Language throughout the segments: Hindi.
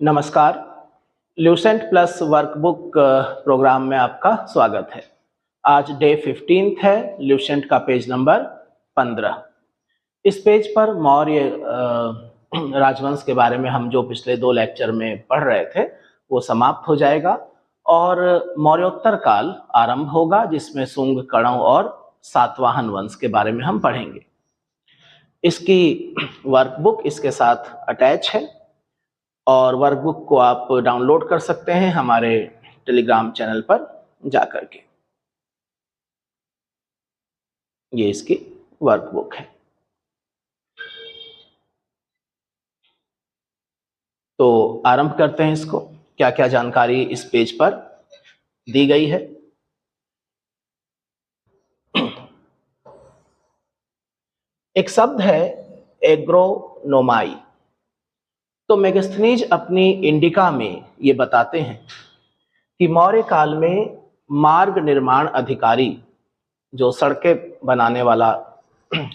नमस्कार। ल्यूसेंट प्लस वर्कबुक प्रोग्राम में आपका स्वागत है। आज डे 15 है, ल्यूसेंट का पेज नंबर 15। इस पेज पर मौर्य राजवंश के बारे में हम जो पिछले 2 लेक्चर में पढ़ रहे थे वो समाप्त हो जाएगा और मौर्योत्तर काल आरंभ होगा, जिसमें शुंग, कणव और सातवाहन वंश के बारे में हम पढ़ेंगे। इसकी वर्कबुक इसके साथ अटैच है और वर्कबुक को आप डाउनलोड कर सकते हैं हमारे टेलीग्राम चैनल पर जाकर के। ये इसकी वर्कबुक है। तो आरंभ करते हैं इसको। क्या क्या जानकारी इस पेज पर दी गई है। एक शब्द है एग्रोनोमाई। तो मेगास्थनीज अपनी इंडिका में ये बताते हैं कि मौर्य काल में मार्ग निर्माण अधिकारी, जो सड़कें बनाने वाला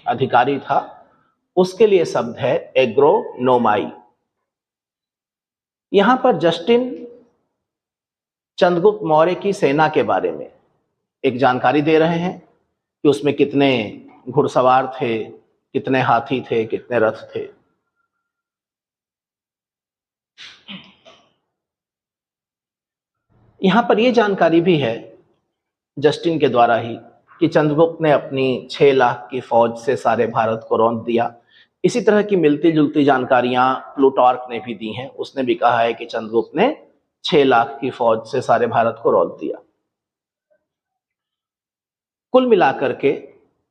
अधिकारी था, उसके लिए शब्द है एग्रोनोमाई। यहां पर जस्टिन चंद्रगुप्त मौर्य की सेना के बारे में एक जानकारी दे रहे हैं कि उसमें कितने घुड़सवार थे, कितने हाथी थे, कितने रथ थे। यहां पर यह जानकारी भी है जस्टिन के द्वारा ही कि चंद्रगुप्त ने अपनी 6 लाख की फौज से सारे भारत को रौंद दिया। इसी तरह की मिलती जुलती जानकारियां प्लूटार्क ने भी दी हैं। उसने भी कहा है कि चंद्रगुप्त ने 6 लाख की फौज से सारे भारत को रौंद दिया। कुल मिलाकर के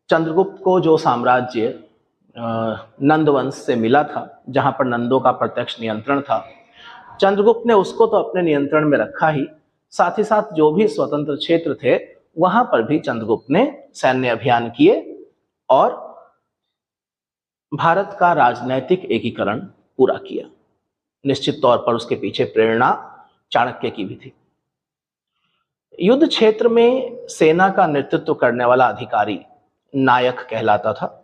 चंद्रगुप्त को जो साम्राज्य नंद वंश से मिला था, जहां पर नंदों का प्रत्यक्ष नियंत्रण था, चंद्रगुप्त ने उसको तो अपने नियंत्रण में रखा ही, साथ ही साथ जो भी स्वतंत्र क्षेत्र थे वहां पर भी चंद्रगुप्त ने सैन्य अभियान किए और भारत का राजनैतिक एकीकरण पूरा किया। निश्चित तौर पर उसके पीछे प्रेरणा चाणक्य की भी थी। युद्ध क्षेत्र में सेना का नेतृत्व करने वाला अधिकारी नायक कहलाता था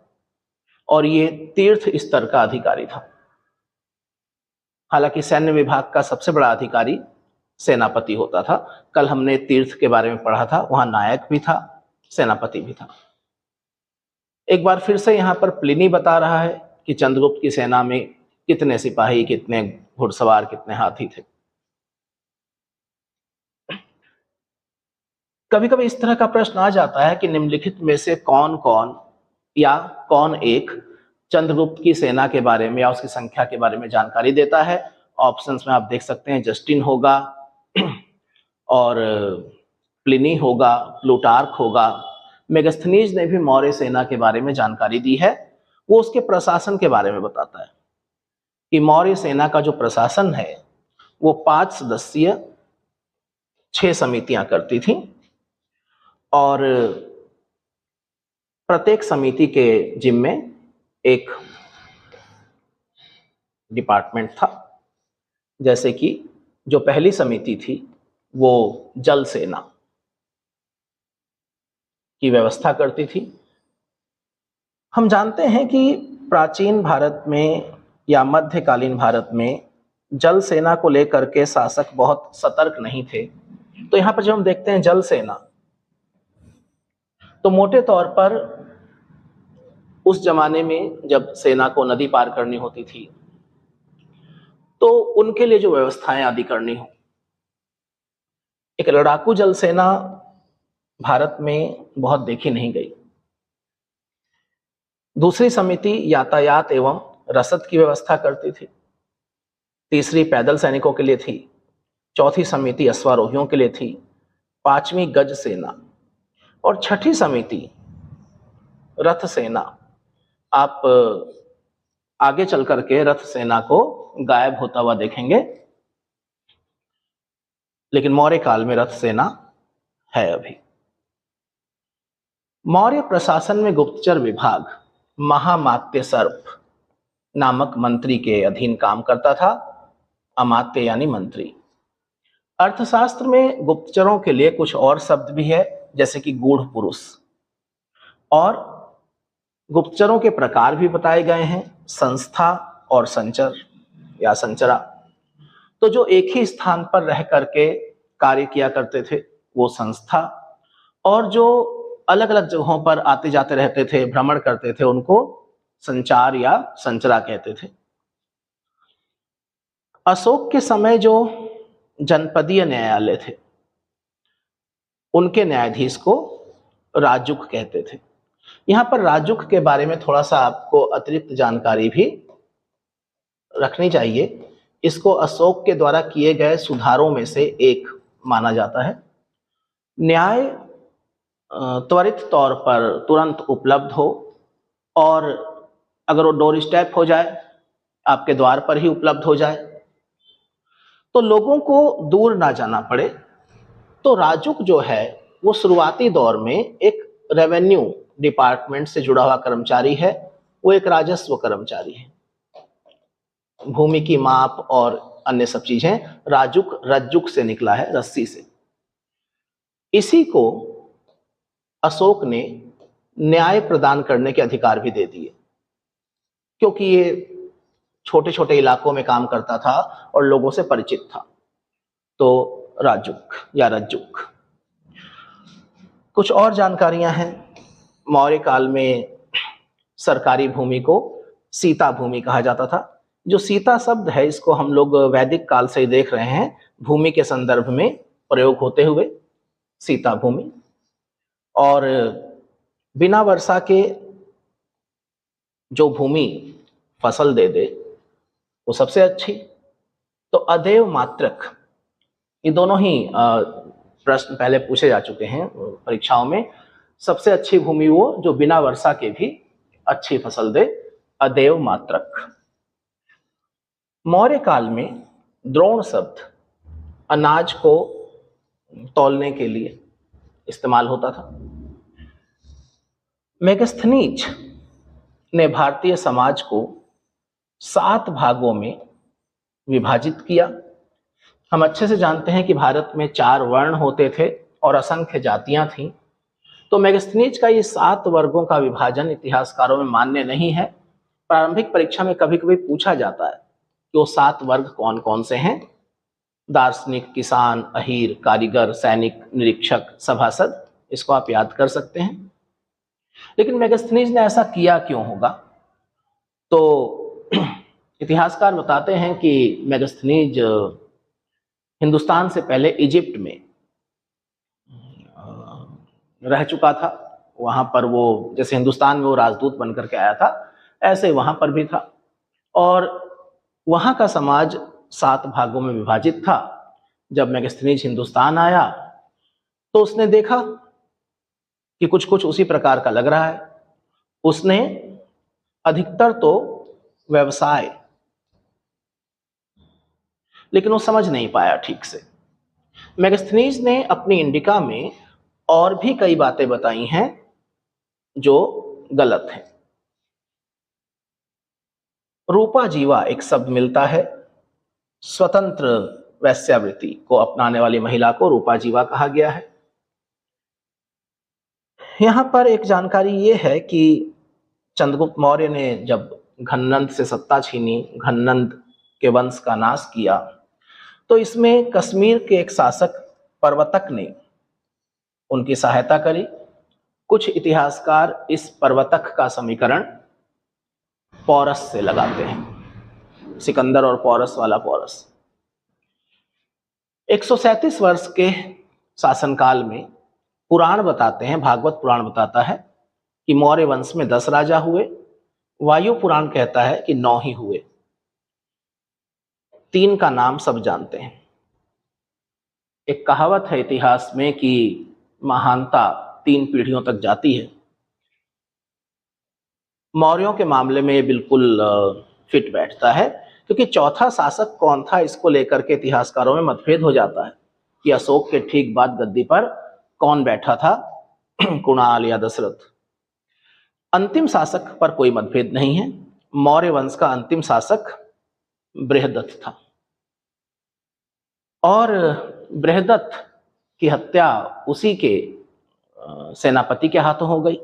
और ये तीर्थ स्तर का अधिकारी था। हालांकि सैन्य विभाग का सबसे बड़ा अधिकारी सेनापति होता था। कल हमने तीर्थ के बारे में पढ़ा था, वहां नायक भी था, सेनापति भी था। एक बार फिर से यहां पर प्लिनी बता रहा है कि चंद्रगुप्त की सेना में कितने सिपाही, कितने घुड़सवार, कितने हाथी थे। कभी कभी इस तरह का प्रश्न आ जाता है कि निम्नलिखित में से कौन कौन या कौन एक चंद्रगुप्त की सेना के बारे में या उसकी संख्या के बारे में जानकारी देता है। ऑप्शंस में आप देख सकते हैं, जस्टिन होगा और प्लिनी होगा, प्लूटार्क होगा। मेगास्थनीज ने भी मौर्य सेना के बारे में जानकारी दी है। वो उसके प्रशासन के बारे में बताता है कि मौर्य सेना का जो प्रशासन है वो 5 सदस्यीय 6 समितियां करती थी और प्रत्येक समिति के जिम्मे एक डिपार्टमेंट था। जैसे कि जो पहली समिति थी वो जल सेना की व्यवस्था करती थी। हम जानते हैं कि प्राचीन भारत में या मध्यकालीन भारत में जल सेना को लेकर के शासक बहुत सतर्क नहीं थे। तो यहां पर जब हम देखते हैं जल सेना, तो मोटे तौर पर उस जमाने में जब सेना को नदी पार करनी होती थी तो उनके लिए जो व्यवस्थाएं आदि करनी हो, एक लड़ाकू जल सेना भारत में बहुत देखी नहीं गई। दूसरी समिति यातायात एवं रसद की व्यवस्था करती थी। तीसरी पैदल सैनिकों के लिए थी। चौथी समिति अश्वारोहियों के लिए थी। 5वीं गज सेना और 6ठी समिति रथ सेना। आप आगे चल करके रथ सेना को गायब होता हुआ देखेंगे, लेकिन मौर्य काल में रथ सेना है अभी। मौर्य प्रशासन में गुप्तचर विभाग महामात्य सर्प नामक मंत्री के अधीन काम करता था। अमात्य यानी मंत्री। अर्थशास्त्र में गुप्तचरों के लिए कुछ और शब्द भी है, जैसे कि गूढ़ पुरुष, और गुप्तचरों के प्रकार भी बताए गए हैं, संस्था और संचर या संचरा। तो जो एक ही स्थान पर रह करके कार्य किया करते थे वो संस्था, और जो अलग अलग जगहों पर आते जाते रहते थे, भ्रमण करते थे, उनको संचार या संचरा कहते थे। अशोक के समय जो जनपदीय न्यायालय थे उनके न्यायाधीश को राजुक कहते थे। यहाँ पर राजुक के बारे में थोड़ा सा आपको अतिरिक्त जानकारी भी रखनी चाहिए। इसको अशोक के द्वारा किए गए सुधारों में से एक माना जाता है। न्याय त्वरित तौर पर तुरंत उपलब्ध हो, और अगर वो डोर स्टेप हो जाए, आपके द्वार पर ही उपलब्ध हो जाए, तो लोगों को दूर ना जाना पड़े। तो राजुक जो है वो शुरुआती दौर में एक रेवेन्यू डिपार्टमेंट से जुड़ा हुआ कर्मचारी है, वो एक राजस्व कर्मचारी है। भूमि की माप और अन्य सब चीजें राजुक रज्जुक से निकला है, रस्सी से। इसी को अशोक ने न्याय प्रदान करने के अधिकार भी दे दिए, क्योंकि ये छोटे छोटे इलाकों में काम करता था और लोगों से परिचित था। तो राजुक या रज्जुक। कुछ और जानकारियां हैं। मौर्य काल में सरकारी भूमि को सीता भूमि कहा जाता था। जो सीता शब्द है इसको हम लोग वैदिक काल से ही देख रहे हैं, भूमि के संदर्भ में प्रयोग होते हुए, सीता भूमि। और बिना वर्षा के जो भूमि फसल दे दे वो सबसे अच्छी। तो अदेव मात्रक, ये दोनों ही प्रश्न पहले पूछे जा चुके हैं परीक्षाओं में। सबसे अच्छी भूमि वो जो बिना वर्षा के भी अच्छी फसल दे, अदेव मात्रक। मौर्य काल में द्रोण शब्द अनाज को तौलने के लिए इस्तेमाल होता था। मेगस्थनीज ने भारतीय समाज को 7 भागों में विभाजित किया। हम अच्छे से जानते हैं कि भारत में 4 वर्ण होते थे और असंख्य जातियां थीं। तो मेगस्थनीज का ये 7 वर्गों का विभाजन इतिहासकारों में मान्य नहीं है। प्रारंभिक परीक्षा में कभी कभी पूछा जाता है कि वो 7 वर्ग कौन कौन से हैं। दार्शनिक, किसान, अहीर, कारीगर, सैनिक, निरीक्षक, सभासद, इसको आप याद कर सकते हैं। लेकिन मेगस्थनीज ने ऐसा किया क्यों होगा? तो इतिहासकार बताते हैं कि मेगस्थनीज हिंदुस्तान से पहले इजिप्ट में रह चुका था। वहां पर वो, जैसे हिंदुस्तान में वो राजदूत बनकर के आया था, ऐसे वहां पर भी था। और वहां का समाज 7 भागों में विभाजित था। जब मेगस्थनीज हिंदुस्तान आया तो उसने देखा कि कुछ कुछ उसी प्रकार का लग रहा है। उसने अधिकतर तो व्यवसाय, लेकिन वो समझ नहीं पाया ठीक से। मेगस्थनीज ने अपनी इंडिका में और भी कई बातें बताई हैं जो गलत हैं। रूपा जीवा एक शब्द मिलता है। स्वतंत्र वैश्यावृत्ति को अपनाने वाली महिला को रूपा जीवा कहा गया है। यहां पर एक जानकारी ये है कि चंद्रगुप्त मौर्य ने जब घननंद से सत्ता छीनी, घननंद के वंश का नाश किया, तो इसमें कश्मीर के एक शासक पर्वतक ने उनकी सहायता करी। कुछ इतिहासकार इस पर्वतक का समीकरण पौरस से लगाते हैं, सिकंदर और पौरस वाला पौरस। 137 वर्ष के शासनकाल में पुराण बताते हैं, भागवत पुराण बताता है कि मौर्य वंश में 10 राजा हुए। वायु पुराण कहता है कि 9 ही हुए। 3 का नाम सब जानते हैं। एक कहावत है इतिहास में कि महानता 3 पीढ़ियों तक जाती है। मौर्यों के मामले में ये बिल्कुल फिट बैठता है, क्योंकि चौथा शासक कौन था इसको लेकर के इतिहासकारों में मतभेद हो जाता है कि अशोक के ठीक बाद गद्दी पर कौन बैठा था, कुणाल या दशरथ। अंतिम शासक पर कोई मतभेद नहीं है। मौर्य वंश का अंतिम शासक बृहदत्त था, और बृहदत्त की हत्या उसी के सेनापति के हाथों हो गई।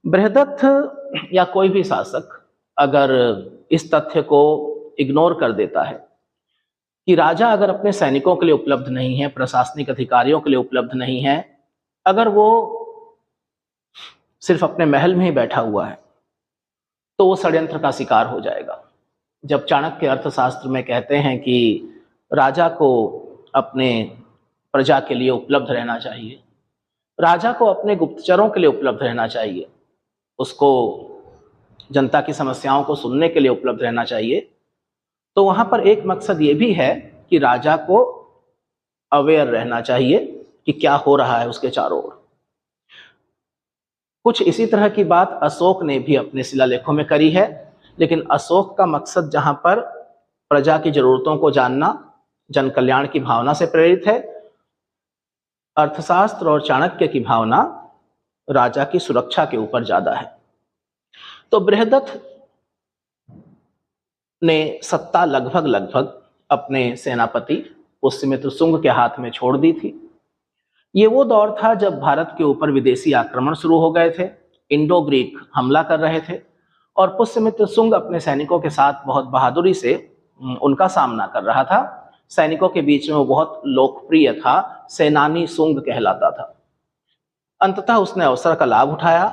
बृहदत्त या कोई भी शासक अगर इस तथ्य को इग्नोर कर देता है कि राजा अगर अपने सैनिकों के लिए उपलब्ध नहीं है, प्रशासनिक अधिकारियों के लिए उपलब्ध नहीं है, अगर वो सिर्फ अपने महल में ही बैठा हुआ है, तो वो षड्यंत्र का शिकार हो जाएगा। जब चाणक्य अर्थशास्त्र में कहते हैं कि राजा को अपने प्रजा के लिए उपलब्ध रहना चाहिए, राजा को अपने गुप्तचरों के लिए उपलब्ध रहना चाहिए, उसको जनता की समस्याओं को सुनने के लिए उपलब्ध रहना चाहिए, तो वहां पर एक मकसद ये भी है कि राजा को अवेयर रहना चाहिए कि क्या हो रहा है उसके चारों ओर। कुछ इसी तरह की बात अशोक ने भी अपने शिलालेखों में करी है, लेकिन अशोक का मकसद जहां पर प्रजा की जरूरतों को जानना, जन कल्याण की भावना से प्रेरित है, अर्थशास्त्र और चाणक्य की भावना राजा की सुरक्षा के ऊपर ज्यादा है। तो बृहदत्त ने सत्ता लगभग अपने सेनापति पुष्यमित्र शुंग के हाथ में छोड़ दी थी। ये वो दौर था जब भारत के ऊपर विदेशी आक्रमण शुरू हो गए थे, इंडो ग्रीक हमला कर रहे थे, और पुष्यमित्र शुंग अपने सैनिकों के साथ बहुत बहादुरी से उनका सामना कर रहा था। सैनिकों के बीच में वो बहुत लोकप्रिय था, सेनानी शुंग कहलाता था। अंततः उसने अवसर का लाभ उठाया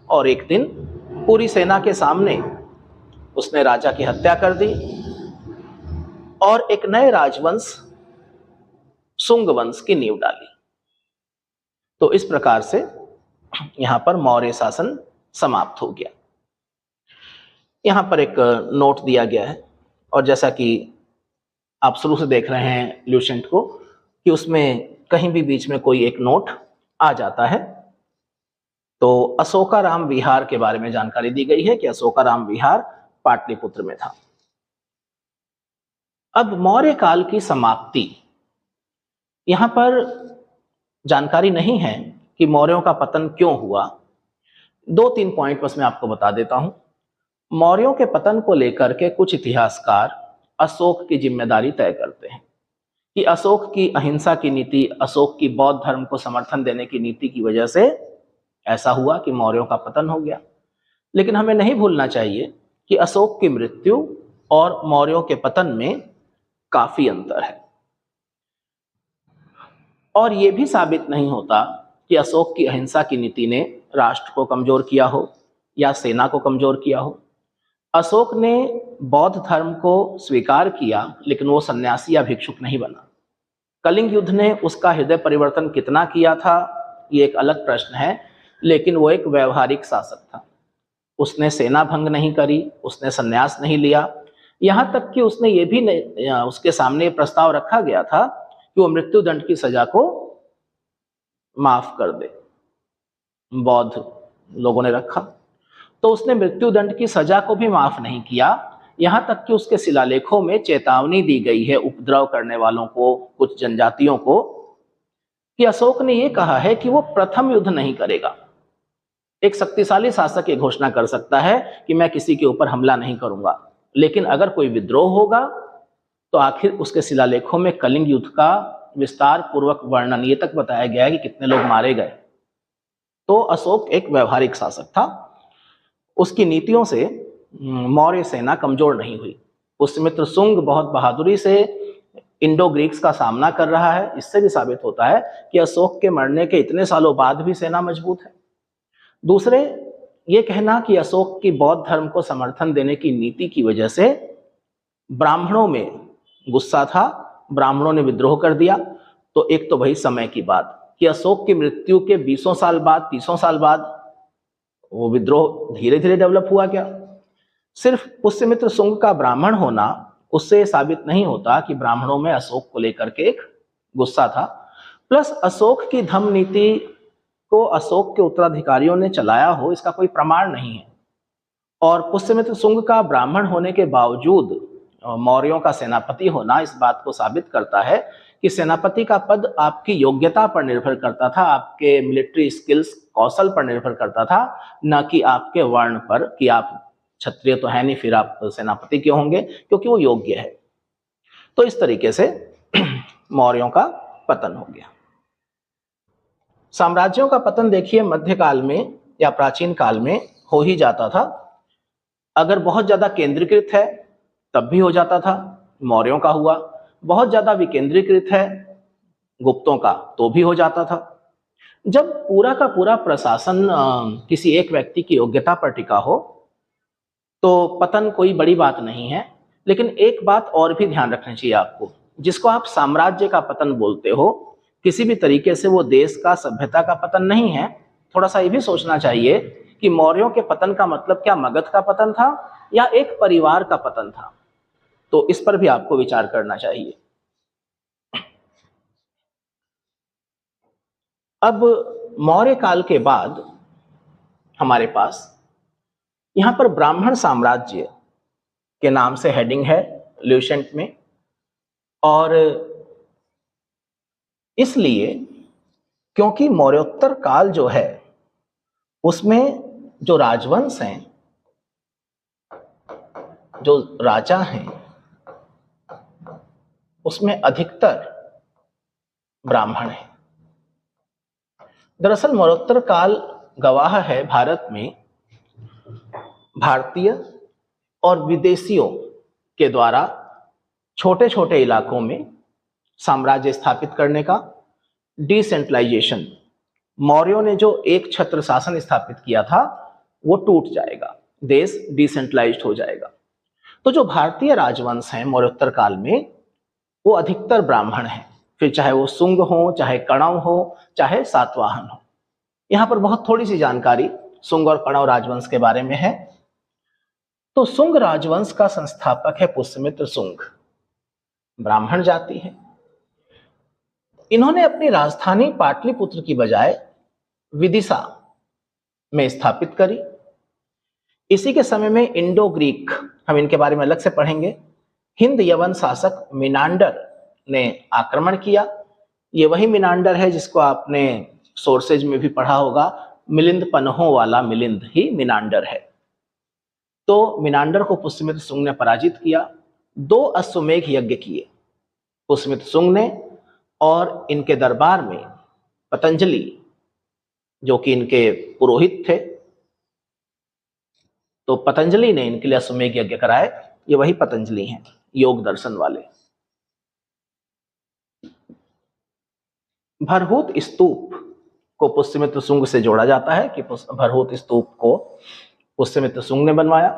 और एक दिन पूरी सेना के सामने उसने राजा की हत्या कर दी और एक नए राजवंश शुंग वंश की नींव डाली। तो इस प्रकार से यहां पर मौर्य शासन समाप्त हो गया। यहां पर एक नोट दिया गया है, और जैसा कि आप शुरू से देख रहे हैं ल्यूसेंट को कि उसमें कहीं भी बीच में कोई एक नोट आ जाता है। तो अशोकाराम विहार के बारे में जानकारी दी गई है कि अशोकाराम विहार पाटलिपुत्र में था। अब मौर्य काल की समाप्ति, यहां पर जानकारी नहीं है कि मौर्यों का पतन क्यों हुआ। 2-3 पॉइंट बस मैं आपको बता देता हूं। मौर्यों के पतन को लेकर के कुछ इतिहासकार अशोक की जिम्मेदारी तय करते हैं कि अशोक की अहिंसा की नीति, अशोक की बौद्ध धर्म को समर्थन देने की नीति की वजह से ऐसा हुआ कि मौर्यों का पतन हो गया। लेकिन हमें नहीं भूलना चाहिए कि अशोक की मृत्यु और मौर्यों के पतन में काफी अंतर है, और यह भी साबित नहीं होता कि अशोक की अहिंसा की नीति ने राष्ट्र को कमजोर किया हो या सेना को कमजोर किया हो। अशोक ने बौद्ध धर्म को स्वीकार किया, लेकिन वो सन्यासी या भिक्षुक नहीं बना। कलिंग युद्ध ने उसका हृदय परिवर्तन कितना किया था, ये एक अलग प्रश्न है, लेकिन वो एक व्यवहारिक शासक था। उसने सेना भंग नहीं करी, उसने सन्यास नहीं लिया, यहां तक कि उसने ये भी उसके सामने प्रस्ताव रखा गया था कि वो मृत्यु दंड की सजा को माफ कर दे। बौद्ध लोगों ने रखा, तो उसने मृत्यु दंड की सजा को भी माफ नहीं किया। यहां तक कि उसके शिलालेखों में चेतावनी दी गई है उपद्रव करने वालों को, कुछ जनजातियों को, कि अशोक ने यह कहा है कि वो प्रथम युद्ध नहीं करेगा। एक शक्तिशाली शासक ये घोषणा कर सकता है कि मैं किसी के ऊपर हमला नहीं करूंगा, लेकिन अगर कोई विद्रोह होगा तो आखिर उसके शिलालेखों में कलिंग युद्ध का विस्तार पूर्वक वर्णन ये तक बताया गया है कि कितने लोग मारे गए। तो अशोक एक व्यवहारिक शासक था। उसकी नीतियों से मौर्य सेना कमजोर नहीं हुई। पुष्यमित्र शुंग बहुत बहादुरी से इंडो ग्रीक्स का सामना कर रहा है। इससे भी साबित होता है कि अशोक के मरने के इतने सालों बाद भी सेना मजबूत है। दूसरे, ये कहना कि अशोक की बौद्ध धर्म को समर्थन देने की नीति की वजह से ब्राह्मणों में गुस्सा था, ब्राह्मणों ने विद्रोह कर दिया। तो एक तो वही समय की बात कि अशोक की मृत्यु के 20 साल बाद, 30 साल बाद वो विद्रोह धीरे धीरे डेवलप हुआ क्या? सिर्फ पुष्यमित्र शुंग का ब्राह्मण होना उससे साबित नहीं होता कि ब्राह्मणों में अशोक को लेकर के एक गुस्सा था। प्लस अशोक की धम्म नीति को अशोक के उत्तराधिकारियों ने चलाया हो, इसका कोई प्रमाण नहीं है। और पुष्यमित्र शुंग का ब्राह्मण होने के बावजूद मौर्यों का सेनापति होना इस बात को साबित करता है कि सेनापति का पद आपकी योग्यता पर निर्भर करता था, आपके मिलिट्री स्किल्स, कौशल पर निर्भर करता था, न कि आपके वर्ण पर कि आप क्षत्रिय तो है नहीं, फिर आप सेनापति क्यों होंगे, क्योंकि वो योग्य है। तो इस तरीके से मौर्यों का पतन हो गया। साम्राज्यों का पतन देखिए मध्यकाल में या प्राचीन काल में हो ही जाता था। अगर बहुत ज्यादा केंद्रीकृत है तब भी हो जाता था, मौर्यों का हुआ। बहुत ज्यादा विकेंद्रीकृत है गुप्तों का तो भी हो जाता था। जब पूरा का पूरा प्रशासन किसी एक व्यक्ति की योग्यता पर टिका हो तो पतन कोई बड़ी बात नहीं है। लेकिन एक बात और भी ध्यान रखनी चाहिए आपको, जिसको आप साम्राज्य का पतन बोलते हो, किसी भी तरीके से वो देश का, सभ्यता का पतन नहीं है। थोड़ा सा ये भी सोचना चाहिए कि मौर्यों के पतन का मतलब क्या मगध का पतन था या एक परिवार का पतन था, तो इस पर भी आपको विचार करना चाहिए। अब मौर्य काल के बाद हमारे पास यहां पर ब्राह्मण साम्राज्य के नाम से हेडिंग है ल्यूसेंट में, और इसलिए क्योंकि मौर्योत्तर काल जो है उसमें जो राजवंश हैं, जो राजा हैं, उसमें अधिकतर ब्राह्मण हैं। दरअसल मौर्योत्तर काल गवाह है भारत में भारतीय और विदेशियों के द्वारा छोटे छोटे इलाकों में साम्राज्य स्थापित करने का, डिसेंट्रलाइजेशन। मौर्यों ने जो एक छत्र शासन स्थापित किया था वो टूट जाएगा, देश डिसेंट्रलाइज्ड हो जाएगा। तो जो भारतीय राजवंश हैं मौर्योत्तर काल में वो अधिकतर ब्राह्मण हैं, फिर चाहे वो शुंग हो, चाहे कणव हो, चाहे सातवाहन हो। यहां पर बहुत थोड़ी सी जानकारी शुंग और कणव राजवंश के बारे में है। तो शुंग राजवंश का संस्थापक है पुष्यमित्र शुंग, ब्राह्मण जाति है। इन्होंने अपनी राजधानी पाटलिपुत्र की बजाय विदिशा में स्थापित करी। इसी के समय में इंडो ग्रीक, हम इनके बारे में अलग से पढ़ेंगे, हिंद यवन शासक मिनांडर ने आक्रमण किया। ये वही मिनांडर है जिसको आपने सोर्सेज में भी पढ़ा होगा, मिलिंद पन्हों वाला मिलिंद ही मिनांडर है। तो मिनांडर को पुष्यमित्र शुंग ने पराजित किया। 2 अश्वमेघ यज्ञ किए पुष्यमित्र शुंग ने, और इनके दरबार में पतंजलि जो कि इनके पुरोहित थे, तो पतंजलि ने इनके लिए अश्वमेघ यज्ञ कराए। ये वही पतंजलि हैं, योग दर्शन वाले। भरहुत स्तूप को पुष्यमित्र शुंग से जोड़ा जाता है कि भरहुत स्तूप को पुष्यमित्र शुंग ने बनवाया।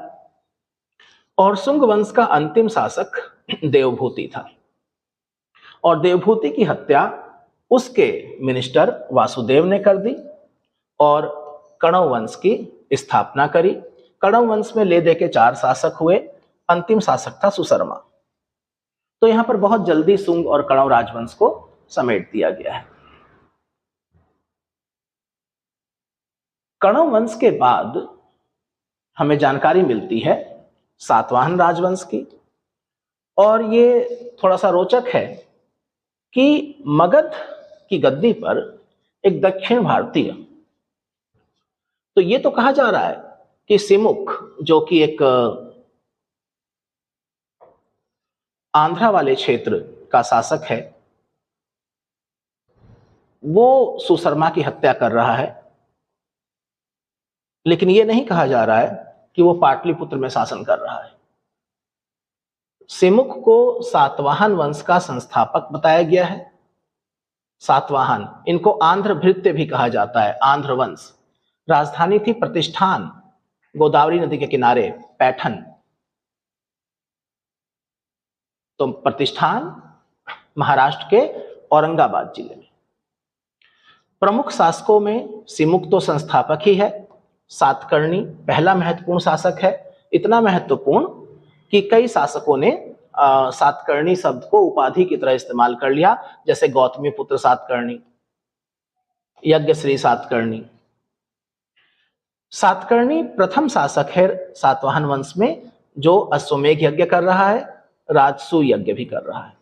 और शुंग वंश का अंतिम शासक देवभूति था, और देवभूति की हत्या उसके मिनिस्टर वासुदेव ने कर दी और कणव वंश की स्थापना करी। कणव वंश में ले दे के 4 शासक हुए, अंतिम शासक था सुशर्मा। तो यहां पर बहुत जल्दी शुंग और कणव राजवंश को समेट दिया गया है। कणव वंश के बाद हमें जानकारी मिलती है सातवाहन राजवंश की, और ये थोड़ा सा रोचक है कि मगध की गद्दी पर एक दक्षिण भारतीय, तो ये तो कहा जा रहा है कि सिमुक जो कि एक आंध्रा वाले क्षेत्र का शासक है, वो सुशर्मा की हत्या कर रहा है, लेकिन ये नहीं कहा जा रहा है कि वो पाटलिपुत्र में शासन कर रहा है। सिमुक को सातवाहन वंश का संस्थापक बताया गया है। सातवाहन, इनको आंध्र भृत्य भी कहा जाता है, आंध्र वंश। राजधानी थी प्रतिष्ठान, गोदावरी नदी के किनारे पैठन। तो प्रतिष्ठान महाराष्ट्र के औरंगाबाद जिले में। प्रमुख शासकों में सिमुक तो संस्थापक ही है। सातकर्णी पहला महत्वपूर्ण शासक है, इतना महत्वपूर्ण कि कई शासकों ने सातकर्णी शब्द को उपाधि की तरह इस्तेमाल कर लिया, जैसे गौतमी पुत्र सातकर्णी, यज्ञश्री सातकर्णी। सातकर्णी प्रथम शासक है सातवाहन वंश में जो अश्वमेघ यज्ञ कर रहा है, राजसूय यज्ञ भी कर रहा है।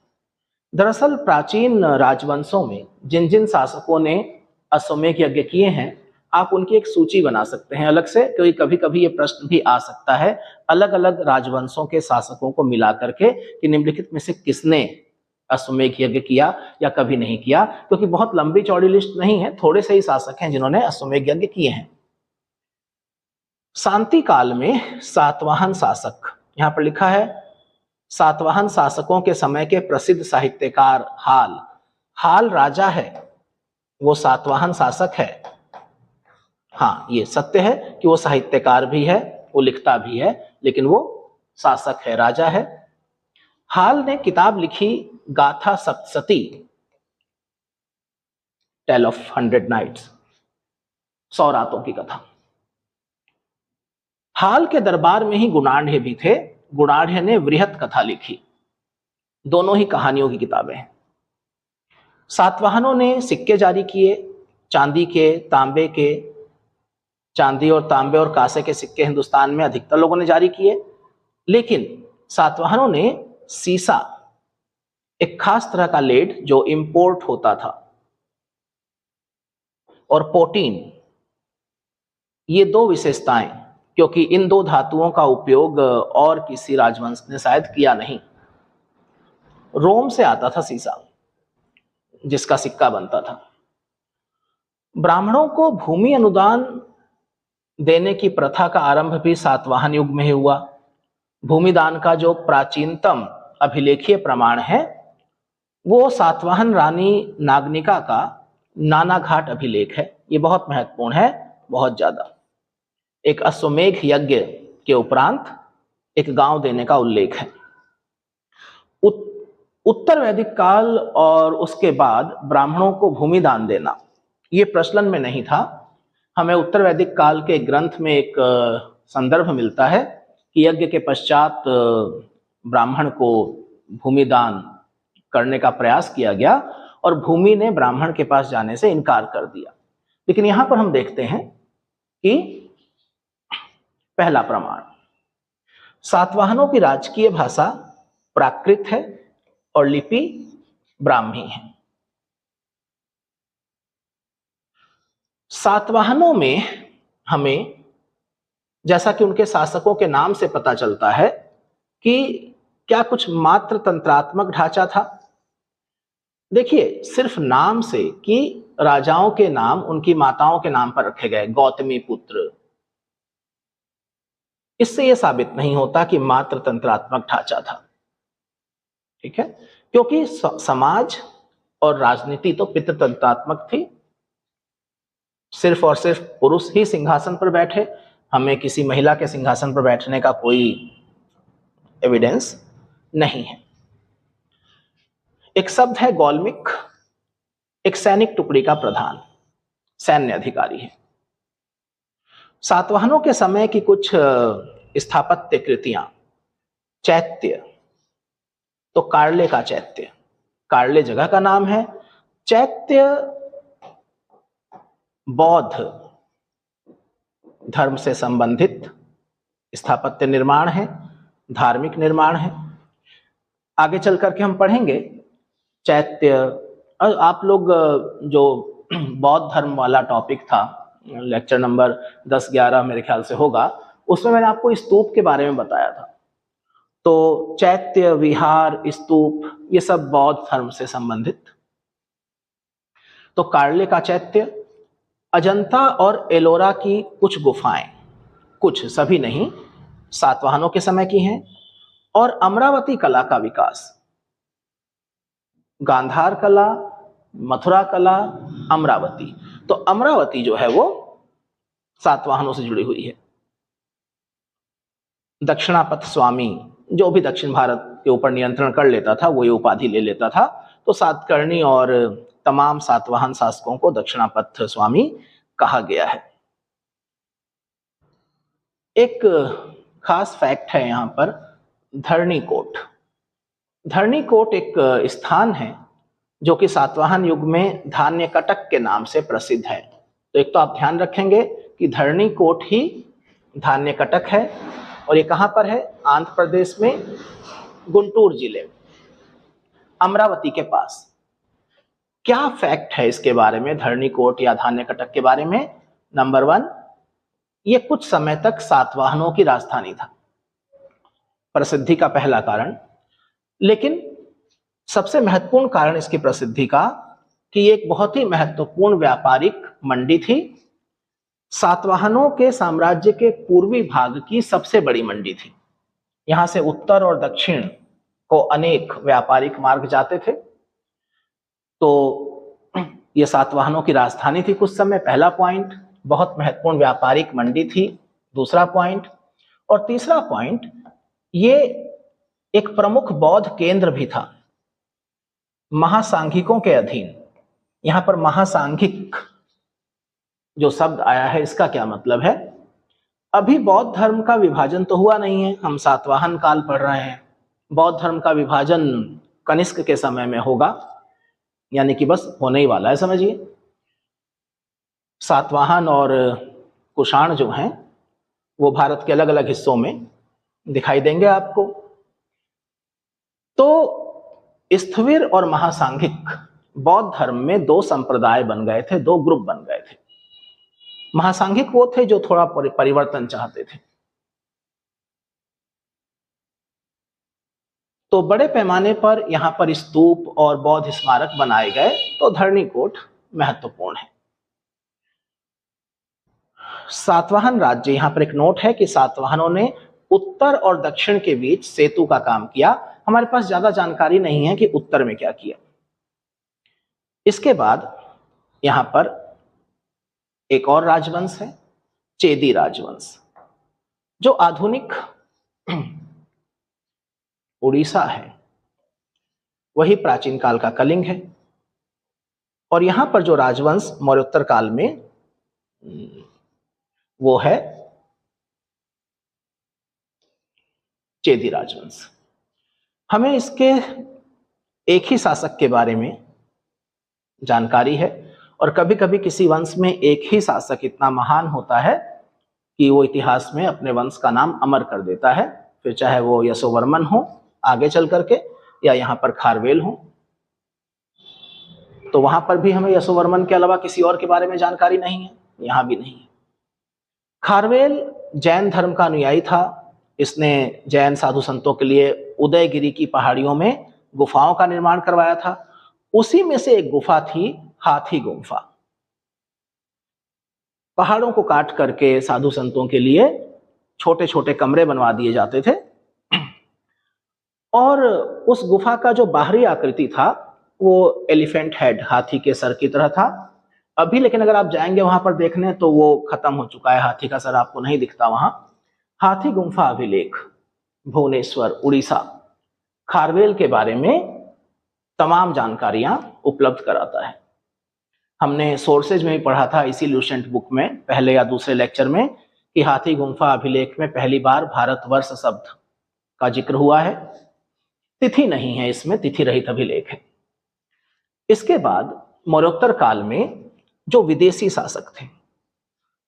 दरअसल प्राचीन राजवंशों में जिन जिन शासकों ने अश्वमेघ यज्ञ किए हैं, आप उनकी एक सूची बना सकते हैं अलग से, क्योंकि कभी कभी ये प्रश्न भी आ सकता है अलग अलग राजवंशों के शासकों को मिला करके कि निम्नलिखित में से किसने अश्वमेघ यज्ञ किया या कभी नहीं किया, क्योंकि बहुत लंबी चौड़ी लिस्ट नहीं है, थोड़े से ही शासक हैं जिन्होंने अश्वमेघ यज्ञ किए हैं। शांति काल में सातवाहन शासक, यहां पर लिखा है सातवाहन शासकों के समय के प्रसिद्ध साहित्यकार हाल राजा है, वो सातवाहन शासक है। हाँ, ये सत्य है कि वो साहित्यकार भी है, वो लिखता भी है, लेकिन वो शासक है, राजा है। हाल ने किताब लिखी गाथा सप्तशती, टेल ऑफ 100 नाइट्स, 100 रातों की कथा। हाल के दरबार में ही गुणाढ़ भी थे। गुणाढ़ ने वृहत कथा लिखी। दोनों ही कहानियों की किताबें हैं। सातवाहनों ने सिक्के जारी किए, चांदी के, तांबे के। चांदी और तांबे और कांसे के सिक्के हिंदुस्तान में अधिकतर लोगों ने जारी किए, लेकिन सातवाहनों ने सीसा, एक खास तरह का लेड जो इंपोर्ट होता था, और पोटीन, ये दो विशेषताएं, क्योंकि इन दो धातुओं का उपयोग और किसी राजवंश ने शायद किया नहीं। रोम से आता था सीसा, जिसका सिक्का बनता था। ब्राह्मणों को भूमि अनुदान देने की प्रथा का आरंभ भी सातवाहन युग में ही हुआ। भूमिदान का जो प्राचीनतम अभिलेखीय प्रमाण है वो सातवाहन रानी नागनिका का नानाघाट अभिलेख है। ये बहुत महत्वपूर्ण है, बहुत ज्यादा। एक अश्वमेघ यज्ञ के उपरांत एक गांव देने का उल्लेख है। उत्तर वैदिक काल और उसके बाद ब्राह्मणों को भूमि दान देना ये प्रचलन में नहीं था। हमें उत्तर वैदिक काल के ग्रंथ में एक संदर्भ मिलता है कि यज्ञ के पश्चात ब्राह्मण को भूमि दान करने का प्रयास किया गया और भूमि ने ब्राह्मण के पास जाने से इनकार कर दिया। लेकिन यहां पर हम देखते हैं कि पहला प्रमाण, सातवाहनों की राजकीय भाषा प्राकृत है और लिपि ब्राह्मी है। सातवाहनों में हमें, जैसा कि उनके शासकों के नाम से पता चलता है, कि क्या कुछ मात्र तंत्रात्मक ढांचा था। देखिए, सिर्फ नाम से कि राजाओं के नाम उनकी माताओं के नाम पर रखे गए, गौतमी पुत्र, इससे यह साबित नहीं होता कि मात्र तंत्रात्मक ढांचा था। ठीक है, क्योंकि समाज और राजनीति तो पितृतंत्रात्मक थी। सिर्फ और सिर्फ पुरुष ही सिंहासन पर बैठे, हमें किसी महिला के सिंहासन पर बैठने का कोई एविडेंस नहीं है। एक शब्द है गौल्मिक, एक सैनिक टुकड़ी का प्रधान, सैन्य अधिकारी है। सातवाहनों के समय की कुछ स्थापत्य कृतियां, चैत्य, तो कार्ले का चैत्य, कार्ले जगह का नाम है। चैत्य बौद्ध धर्म से संबंधित स्थापत्य निर्माण है, धार्मिक निर्माण है। आगे चल करके हम पढ़ेंगे चैत्य। आप लोग जो बौद्ध धर्म वाला टॉपिक था, लेक्चर नंबर 10-11 मेरे ख्याल से होगा, उसमें मैंने आपको स्तूप के बारे में बताया था। तो चैत्य, विहार, स्तूप, ये सब बौद्ध धर्म से संबंधित। तो कार्ले का चैत्य, अजंता और एलोरा की कुछ गुफाएं, कुछ, सभी नहीं, सातवाहनों के समय की हैं। और अमरावती कला का विकास, गांधार कला, मथुरा कला, अमरावती। तो अमरावती जो है वो सातवाहनों से जुड़ी हुई है। दक्षिणापथ स्वामी, जो भी दक्षिण भारत के ऊपर नियंत्रण कर लेता था वो ये उपाधि ले लेता था। तो सातकर्णी और तमाम सातवाहन शासकों को दक्षिणापथ स्वामी कहा गया है। एक खास फैक्ट है यहां पर, धरणीकोट। धरणीकोट एक स्थान है जो कि सातवाहन युग में धान्य कटक के नाम से प्रसिद्ध है। तो एक तो आप ध्यान रखेंगे कि धरणीकोट ही धान्य कटक है, और ये कहां पर है? आंध्र प्रदेश में, गुंटूर जिले में, अमरावती के पास। क्या फैक्ट है इसके बारे में, धरणीकोट या धान्य कटक के बारे में? नंबर 1, ये कुछ समय तक सातवाहनों की राजधानी था, प्रसिद्धि का पहला कारण। लेकिन सबसे महत्वपूर्ण कारण इसकी प्रसिद्धि का कि ये एक बहुत ही महत्वपूर्ण व्यापारिक मंडी थी। सातवाहनों के साम्राज्य के पूर्वी भाग की सबसे बड़ी मंडी थी। यहां से उत्तर और दक्षिण को अनेक व्यापारिक मार्ग जाते थे। तो ये सातवाहनों की राजधानी थी कुछ समय, पहला पॉइंट। बहुत महत्वपूर्ण व्यापारिक मंडी थी, दूसरा पॉइंट। और तीसरा पॉइंट, ये एक प्रमुख बौद्ध केंद्र भी था, महासांघिकों के अधीन। यहां पर महासांघिक जो शब्द आया है, इसका क्या मतलब है? अभी बौद्ध धर्म का विभाजन तो हुआ नहीं है, हम सातवाहन काल पढ़ रहे हैं। बौद्ध धर्म का विभाजन कनिष्क के समय में होगा, यानी कि बस होने ही वाला है, समझिए। सातवाहन और कुषाण जो हैं वो भारत के अलग अलग हिस्सों में दिखाई देंगे आपको। तो स्थविर और महासांघिक बौद्ध धर्म में दो संप्रदाय बन गए थे, दो ग्रुप बन गए थे। महासांघिक वो थे जो थोड़ा परिवर्तन चाहते थे। तो बड़े पैमाने पर यहां पर स्तूप और बौद्ध स्मारक बनाए गए, तो धरणीकोट महत्वपूर्ण है। सातवाहन राज्य, यहां पर एक नोट है कि सातवाहनों ने उत्तर और दक्षिण के बीच सेतु का काम किया। हमारे पास ज्यादा जानकारी नहीं है कि उत्तर में क्या किया। इसके बाद यहां पर एक और राजवंश है, चेदी राजवंश, जो आधुनिक उड़ीसा है, वही प्राचीन काल का कलिंग है। और यहां पर जो राजवंश मौर्योत्तर काल में, वो है चेदी राजवंश। हमें इसके एक ही शासक के बारे में जानकारी है, और कभी कभी किसी वंश में एक ही शासक इतना महान होता है कि वो इतिहास में अपने वंश का नाम अमर कर देता है, फिर चाहे वो यशोवर्मन हो आगे चल करके, या यहाँ पर खारवेल हो। तो वहां पर भी हमें यशोवर्मन के अलावा किसी और के बारे में जानकारी नहीं है, यहां भी नहीं है। खारवेल जैन धर्म का अनुयायी था। इसने जैन साधु संतों के लिए उदयगिरी की पहाड़ियों में गुफाओं का निर्माण करवाया था। उसी में से एक गुफा थी हाथी गुम्फा। पहाड़ों को काट करके साधु संतों के लिए छोटे छोटे कमरे बनवा दिए जाते थे, और उस गुफा का जो बाहरी आकृति था वो एलिफेंट हेड, हाथी के सर की तरह था। अभी लेकिन अगर आप जाएंगे वहां पर देखने तो वो खत्म हो चुका है, हाथी का सर आपको नहीं दिखता वहां। हाथी गुम्फा अभिलेख, भुवनेश्वर, उड़ीसा, खारवेल के बारे में तमाम जानकारियां उपलब्ध कराता है। हमने सोर्सेज में भी पढ़ा था इसी ल्यूसेंट बुक में, पहले या दूसरे लेक्चर में, कि हाथी गुम्फा अभिलेख में पहली बार भारतवर्ष शब्द का जिक्र हुआ है। तिथि नहीं है इसमें, तिथि रहित अभिलेख है। इसके बाद मौर्योत्तर काल में जो विदेशी शासक थे,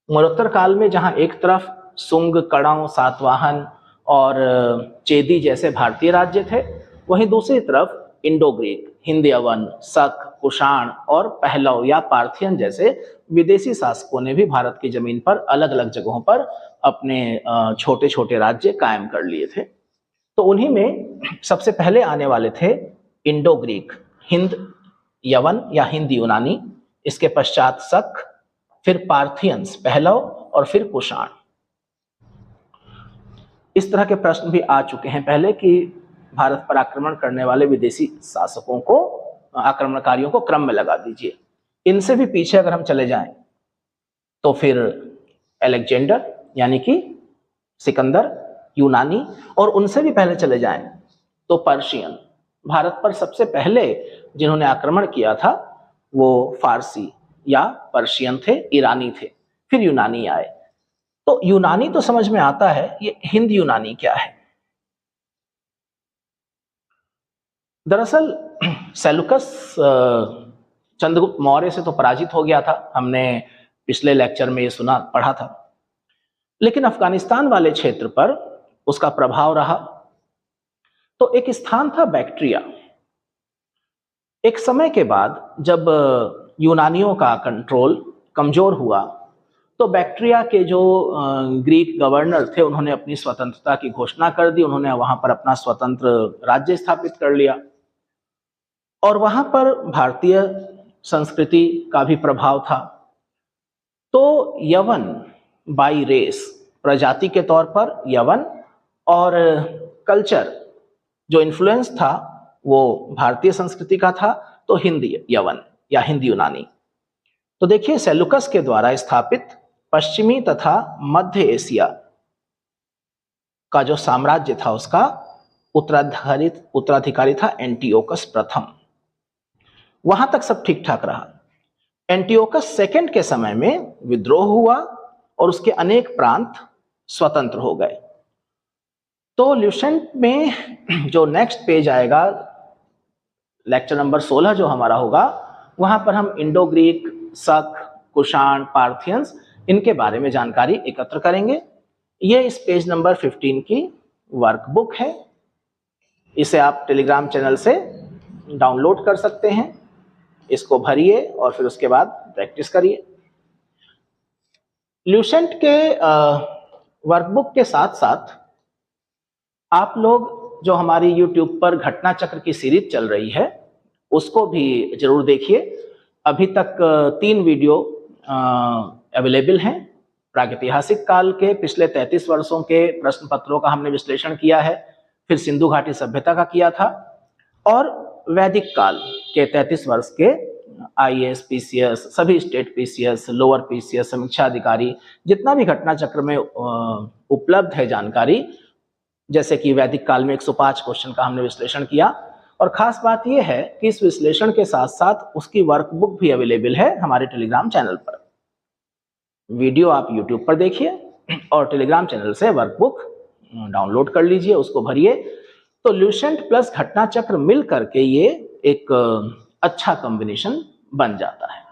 मौर्योत्तर काल में जहां एक तरफ सुंग, कड़ाव, सातवाहन और चेदी जैसे भारतीय राज्य थे, वहीं दूसरी तरफ इंडो ग्रीक, हिंद यवन, शक, कुषाण और पहलव या पार्थियन जैसे विदेशी शासकों ने भी भारत की जमीन पर अलग अलग जगहों पर अपने छोटे छोटे राज्य कायम कर लिए थे। तो उन्हीं में सबसे पहले आने वाले थे इंडो ग्रीक, हिंद यवन या हिंद यूनानी, इसके पश्चात शक, फिर पार्थियंस, पहलव, और फिर कुषाण। इस तरह के प्रश्न भी आ चुके हैं पहले कि भारत पर आक्रमण करने वाले विदेशी शासकों को, आक्रमणकारियों को क्रम में लगा दीजिए। इनसे भी पीछे अगर हम चले जाएं तो फिर अलेक्जेंडर यानी कि सिकंदर, यूनानी, और उनसे भी पहले चले जाएं तो पर्शियन। भारत पर सबसे पहले जिन्होंने आक्रमण किया था वो फारसी या पर्शियन थे, ईरानी थे, फिर यूनानी आए। तो यूनानी तो समझ में आता है, ये हिंद यूनानी क्या है? दरअसल सेलुकस चंद्रगुप्त मौर्य से तो पराजित हो गया था, हमने पिछले लेक्चर में ये सुना, पढ़ा था। लेकिन अफगानिस्तान वाले क्षेत्र पर उसका प्रभाव रहा। तो एक स्थान था बैक्ट्रिया। एक समय के बाद जब यूनानियों का कंट्रोल कमजोर हुआ तो बैक्ट्रिया के जो ग्रीक गवर्नर थे उन्होंने अपनी स्वतंत्रता की घोषणा कर दी। उन्होंने वहां पर अपना स्वतंत्र राज्य स्थापित कर लिया, और वहां पर भारतीय संस्कृति का भी प्रभाव था। तो यवन बाई रेस, प्रजाति के तौर पर यवन, और कल्चर जो इन्फ्लुएंस था वो भारतीय संस्कृति का था, तो हिंदी यवन या हिंदी यूनानी। तो देखिए सेल्यूकस के द्वारा स्थापित पश्चिमी तथा मध्य एशिया का जो साम्राज्य था उसका उत्तराधिकारी था एंटियोकस प्रथम। वहां तक सब ठीक ठाक रहा। एंटियोकस सेकंड के समय में विद्रोह हुआ और उसके अनेक प्रांत स्वतंत्र हो गए। तो ल्यूसेंट में जो नेक्स्ट पेज आएगा, लेक्चर नंबर 16 जो हमारा होगा, वहां पर हम इंडो ग्रीक, शक, कुषाण, पार्थियंस, इनके बारे में जानकारी एकत्र करेंगे। ये इस पेज नंबर 15 की वर्कबुक है। इसे आप टेलीग्राम चैनल से डाउनलोड कर सकते हैं। इसको भरिए और फिर उसके बाद प्रैक्टिस करिए। ल्यूसेंट के वर्कबुक के साथ साथ आप लोग जो हमारी YouTube पर घटना चक्र की सीरीज चल रही है उसको भी जरूर देखिए। अभी तक 3 वीडियो अवेलेबल हैं। प्रागैतिहासिक काल के पिछले 33 वर्षों के प्रश्न पत्रों का हमने विश्लेषण किया है, फिर सिंधु घाटी सभ्यता का किया था, और वैदिक काल के 33 वर्ष के IAS, PCS, सभी स्टेट PCS, लोअर PCS, समीक्षा अधिकारी, जितना भी घटना चक्र में उपलब्ध है जानकारी, जैसे कि वैदिक काल में 105 क्वेश्चन का हमने विश्लेषण किया। और खास बात यह है कि इस विश्लेषण के साथ साथ उसकी वर्कबुक भी अवेलेबल है हमारे टेलीग्राम चैनल पर। वीडियो आप YouTube पर देखिए और टेलीग्राम चैनल से वर्कबुक डाउनलोड कर लीजिए, उसको भरिए। तो ल्यूसेंट प्लस घटना चक्र मिल करके ये एक अच्छा कॉम्बिनेशन बन जाता है।